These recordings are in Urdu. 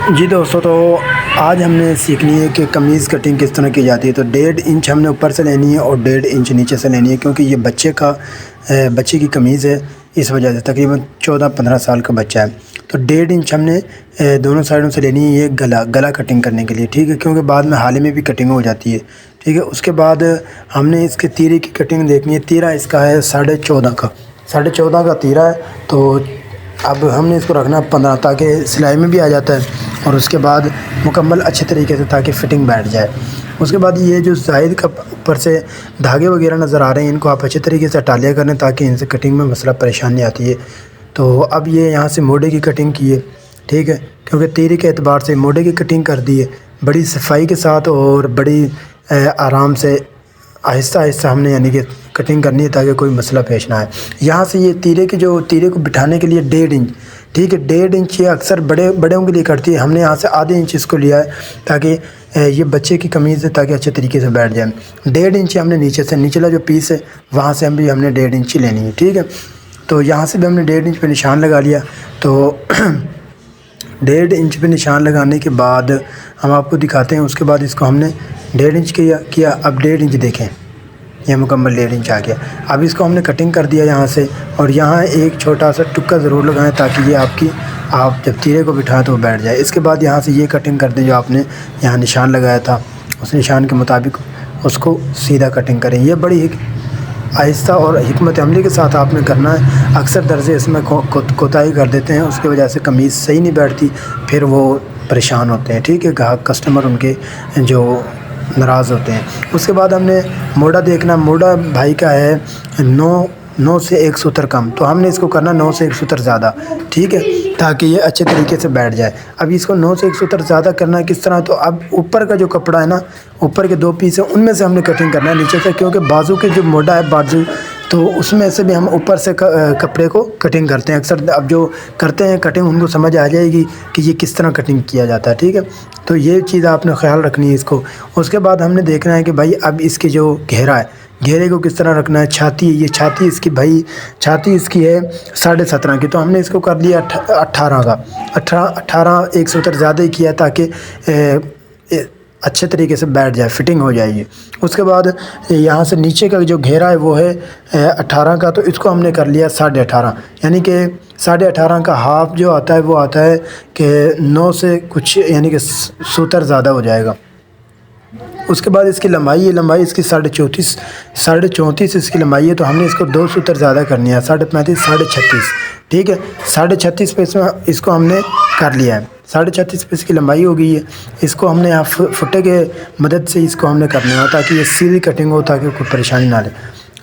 جی دوستو، تو آج ہم نے سیکھنی ہے کہ قمیض کٹنگ کس طرح کی جاتی ہے۔ تو 1.5 انچ ہم نے اوپر سے لینی ہے اور 1.5 انچ نیچے سے لینی ہے، کیونکہ یہ بچے کی قمیض ہے، اس وجہ سے تقریباً 14-15 سال کا بچہ ہے۔ تو 1.5 انچ ہم نے دونوں سائڈوں سے لینی ہے، یہ گلا کٹنگ کرنے کے لیے، ٹھیک ہے، کیونکہ بعد میں حالے میں بھی کٹنگ ہو جاتی ہے، ٹھیک ہے۔ اس کے بعد ہم نے اس کے تیرے کی کٹنگ دیکھنی ہے۔ تیرہ اس کا ہے 14.5 کا، 14.5 کا تیرہ ہے۔ تو اب ہم نے اس کو رکھنا 15، تاکہ سلائی میں بھی آ جاتا ہے، اور اس کے بعد مکمل اچھے طریقے سے تاکہ فٹنگ بیٹھ جائے۔ اس کے بعد یہ جو زائد کا اوپر سے دھاگے وغیرہ نظر آ رہے ہیں، ان کو آپ اچھے طریقے سے ہٹا لیا کریں، تاکہ ان سے کٹنگ میں مسئلہ پریشانی آتی ہے۔ تو اب یہ یہاں سے موڑے کی کٹنگ کی ہے، ٹھیک ہے، کیونکہ تیرے کے اعتبار سے موڑے کی کٹنگ کر دی ہے، بڑی صفائی کے ساتھ اور بڑی آرام سے آہستہ آہستہ ہم نے یعنی کہ کٹنگ کرنی ہے، تاکہ کوئی مسئلہ پیش نہ آئے۔ یہاں سے یہ تیرے کو بٹھانے کے لیے 1.5 انچ، ٹھیک ہے، 1.5 انچ یہ اکثر بڑوں کے لیے کرتی ہے، ہم نے یہاں سے ½ انچ اس کو لیا ہے، تاکہ یہ بچے کی قمیض ہے، تاکہ اچھے طریقے سے بیٹھ جائے۔ 1.5 انچ ہم نے نیچے سے نچلا جو پیس ہے وہاں سے ہم نے 1.5 انچ لینی ہے، ٹھیک ہے۔ تو یہاں سے بھی ہم نے 1.5 انچ پہ نشان لگا لیا۔ تو 1.5 انچ پہ نشان لگانے کے بعد ہم آپ کو دکھاتے ہیں، اس کے بعد اس کو ہم نے 1.5 انچ کیا۔ اب 1.5 انچ دیکھیں، یہ مکمل 1.5 انچ آ گیا۔ اب اس کو ہم نے کٹنگ کر دیا یہاں سے، اور یہاں ایک چھوٹا سا ٹکا ضرور لگائیں، تاکہ یہ آپ جب تیرے کو بٹھائیں تو وہ بیٹھ جائے۔ اس کے بعد یہاں سے یہ کٹنگ کر دیں جو آپ نے یہاں نشان لگایا تھا، اس نشان کے مطابق اس کو سیدھا کٹنگ کریں۔ یہ بڑی آہستہ اور حکمت عملی کے ساتھ آپ نے کرنا ہے۔ اکثر درزی اس میں کوتاہی کر دیتے ہیں، اس کی وجہ سے قمیض صحیح نہیں بیٹھتی، پھر وہ پریشان ہوتے ہیں، ٹھیک ہے، گاہک کسٹمر ان کے جو ناراض ہوتے ہیں۔ اس کے بعد ہم نے موڑا دیکھنا، موڑا بھائی کا ہے 9 سے 1 سوتر کم، تو ہم نے اس کو کرنا 9 سے 1 سوتر زیادہ، ٹھیک ہے، تاکہ یہ اچھے طریقے سے بیٹھ جائے۔ اب اس کو 9 سے 1 سوتر زیادہ کرنا ہے کس طرح؟ تو اب اوپر کا جو کپڑا ہے نا، اوپر کے 2 پیس ہیں، ان میں سے ہم نے کٹنگ کرنا ہے نیچے سے، کیونکہ بازو کے جو موڑا ہے بازو، تو اس میں سے بھی ہم اوپر سے کپڑے کو کٹنگ کرتے ہیں اکثر۔ اب جو کرتے ہیں کٹنگ ان کو سمجھ آ جائے گی کہ یہ کس طرح کٹنگ کیا جاتا ہے، ٹھیک ہے۔ تو یہ چیز آپ نے خیال رکھنی ہے اس کو۔ اس کے بعد ہم نے دیکھنا ہے کہ بھائی اب اس کے جو گھیرا ہے، گھیرے کو کس طرح رکھنا ہے۔ چھاتی، یہ چھاتی اس کی بھائی، چھاتی اس کی ہے 17.5 کی، تو ہم نے اس کو کر لیا 18 کا، 18 1 سوتر زیادہ ہی کیا، تاکہ اچھے طریقے سے بیٹھ جائے، فٹنگ ہو جائے گی۔ اس کے بعد یہاں سے نیچے کا جو گھیرا ہے وہ ہے 18 کا، تو اس کو ہم نے کر لیا 18.5، یعنی کہ 18.5 کا ہاف جو آتا ہے وہ آتا ہے کہ 9 سے کچھ یعنی کہ سوتر زیادہ ہو جائے گا۔ اس کے بعد اس کی لمبائی اس کی 34.5 اس کی لمبائی ہے، تو ہم نے اس کو 2 سوتر زیادہ کرنی ہے، 35.5 36.5، ٹھیک ہے، 36.5 پہ اس کو ہم نے کر لیا ہے، 36.5 پہ اس کی لمبائی ہو گئی ہے۔ اس کو ہم نے فٹے کے مدد سے اس کو ہم نے کرنا ہے، تاکہ یہ سیدھی کٹنگ ہو، تاکہ کوئی پریشانی نہ لے۔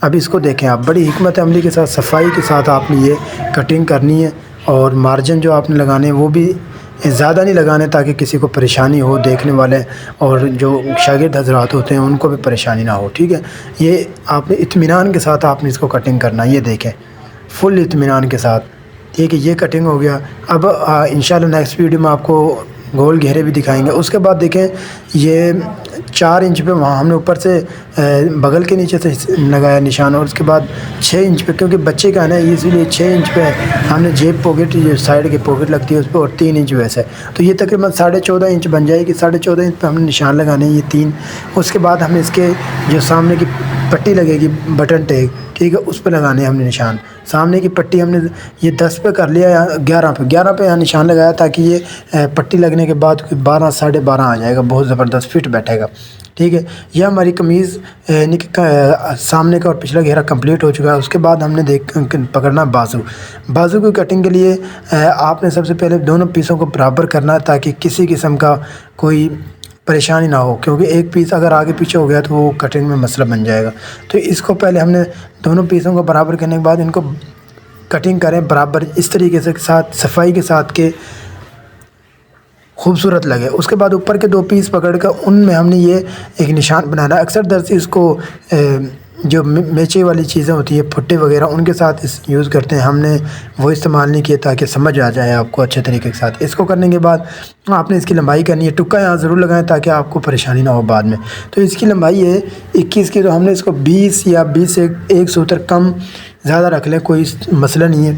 اب اس کو دیکھیں آپ، بڑی حکمت عملی کے ساتھ، صفائی کے ساتھ آپ نے یہ کٹنگ کرنی ہے، اور مارجن جو آپ نے لگانے ہیں وہ بھی زیادہ نہیں لگانے، تاکہ کسی کو پریشانی ہو، دیکھنے والے اور جو شاگرد حضرات ہوتے ہیں ان کو بھی پریشانی نہ ہو، ٹھیک ہے۔ یہ آپ نے اطمینان کے ساتھ آپ نے اس کو کٹنگ کرنا ہے، یہ دیکھیں فل اطمینان کے ساتھ، ٹھیک ہے، یہ کٹنگ ہو گیا۔ اب انشاءاللہ نیکسٹ ویڈیو میں آپ کو گول گھیرے بھی دکھائیں گے۔ اس کے بعد دیکھیں یہ 4 انچ پہ وہاں ہم نے اوپر سے بغل کے نیچے سے لگایا نشان، اور اس کے بعد 6 انچ پہ، کیونکہ بچے کا ہے نا، اسی لیے 6 انچ پہ ہم نے جیب پاکٹ، جو سائڈ کی پاکٹ لگتی ہے اس پہ، اور 3 انچ ویسے، تو یہ تقریباً 14.5 انچ بن جائے گی۔ 14.5 انچ پہ ہم نے نشان لگانے ہیں، یہ 3۔ اس کے بعد ہم نے اس کے جو سامنے کی پٹی لگے گی بٹن ٹیگ، ٹھیک ہے، اس پہ لگانے ہیں ہم نے نشان۔ سامنے کی پٹی ہم نے یہ 10 پہ کر لیا، 11 پہ یہاں نشان لگایا، تاکہ یہ پٹی لگنے کے بعد 12 12.5 آ جائے گا، بہت زبردست فٹ بیٹھے گا، ٹھیک ہے۔ یہ ہماری قمیض یعنی کہ سامنے کا اور پچھلا گھیرا کمپلیٹ ہو چکا ہے۔ اس کے بعد ہم نے پکڑنا بازو کی کٹنگ کے لیے آپ نے سب سے پہلے دونوں پیسوں کو برابر کرنا ہے، تاکہ کسی قسم کا کوئی پریشانی نہ ہو، کیونکہ ایک پیس اگر آگے پیچھے ہو گیا تو وہ کٹنگ میں مسئلہ بن جائے گا۔ تو اس کو پہلے ہم نے دونوں پیسوں کو برابر کرنے کے بعد ان کو کٹنگ کریں برابر، اس طریقے سے ساتھ صفائی کے ساتھ کہ خوبصورت لگے۔ اس کے بعد اوپر کے 2 پیس پکڑ کر ان میں ہم نے یہ ایک نشان بنانا ہے۔ اکثر درزی اس کو جو میچے والی چیزیں ہوتی ہیں، پھٹے وغیرہ، ان کے ساتھ یوز کرتے ہیں، ہم نے وہ استعمال نہیں کیا، تاکہ سمجھ آ جائے آپ کو اچھے طریقے کے ساتھ۔ اس کو کرنے کے بعد آپ نے اس کی لمبائی کرنی ہے، ٹکا یہاں ضرور لگائیں تاکہ آپ کو پریشانی نہ ہو بعد میں۔ تو اس کی لمبائی ہے 21 کی، تو ہم نے اس کو 20 یا 20 سے 1 سوتر کم زیادہ رکھ لیں، کوئی مسئلہ نہیں ہے۔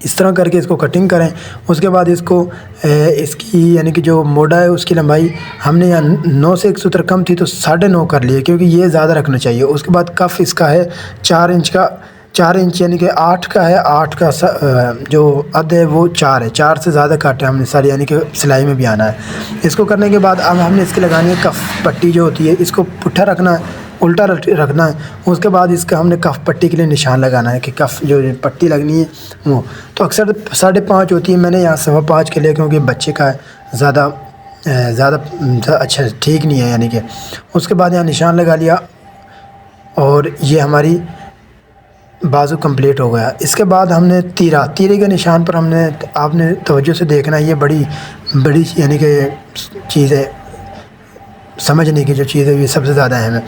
اس طرح کر کے اس کو کٹنگ کریں۔ اس کے بعد اس کو اس کی یعنی کہ جو موڈا ہے اس کی لمبائی ہم نے یہاں 9 سے 170 کم تھی تو 9.5 کر لیے، کیونکہ یہ زیادہ رکھنا چاہیے۔ اس کے بعد کف اس کا ہے 4 انچ کا، 4 انچ یعنی کہ 8 کا ہے، 8 کا جو عد ہے وہ 4 ہے، 4 سے زیادہ کاٹے ہم نے ساری، یعنی کہ سلائی میں بھی آنا ہے۔ اس کو کرنے کے بعد اب ہم نے اس کی لگانی ہے کف پٹی جو ہوتی ہے، اس کو پٹھا رکھنا ہے، الٹا رکھنا ہے۔ اس کے بعد اس کا ہم نے کف پٹی کے لیے نشان لگانا ہے کہ کف جو پٹی لگنی ہے وہ تو اکثر 5.5 ہوتی ہے، میں نے یہاں 5.25 کے لیے، کیونکہ بچے کا ہے، زیادہ اچھا ٹھیک نہیں ہے یعنی کہ۔ اس کے بعد یہاں نشان لگا لیا اور یہ ہماری بازو کمپلیٹ ہو گیا۔ اس کے بعد ہم نے تیرے کے نشان پر ہم نے، آپ نے توجہ سے دیکھنا ہے، یہ بڑی یعنی کہ چیز ہے، سمجھنے کی جو چیز ہے یہ سب سے زیادہ اہم ہے۔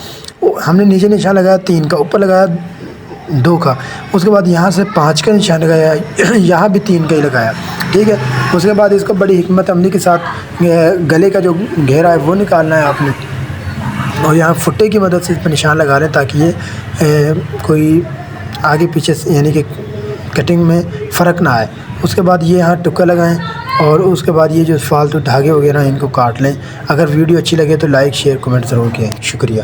ہم نے نیچے نشان لگایا 3 کا، اوپر لگایا 2 کا، اس کے بعد یہاں سے 5 کا نشان لگایا، یہاں بھی 3 کا ہی لگایا، ٹھیک ہے۔ اس کے بعد اس کو بڑی حکمت عملی کے ساتھ گلے کا جو گھیرا ہے وہ نکالنا ہے آپ نے، اور یہاں پھٹے کی مدد سے اس پہ نشان لگا لیں تاکہ یہ کوئی آگے پیچھے یعنی کہ کٹنگ میں فرق نہ آئے۔ اس کے بعد یہ یہاں ٹکا لگائیں اور اس کے بعد یہ جو فالتو دھاگے وغیرہ ان کو کاٹ لیں۔ اگر ویڈیو اچھی لگے تو لائک شیئر کمنٹ ضرور کریں، شکریہ۔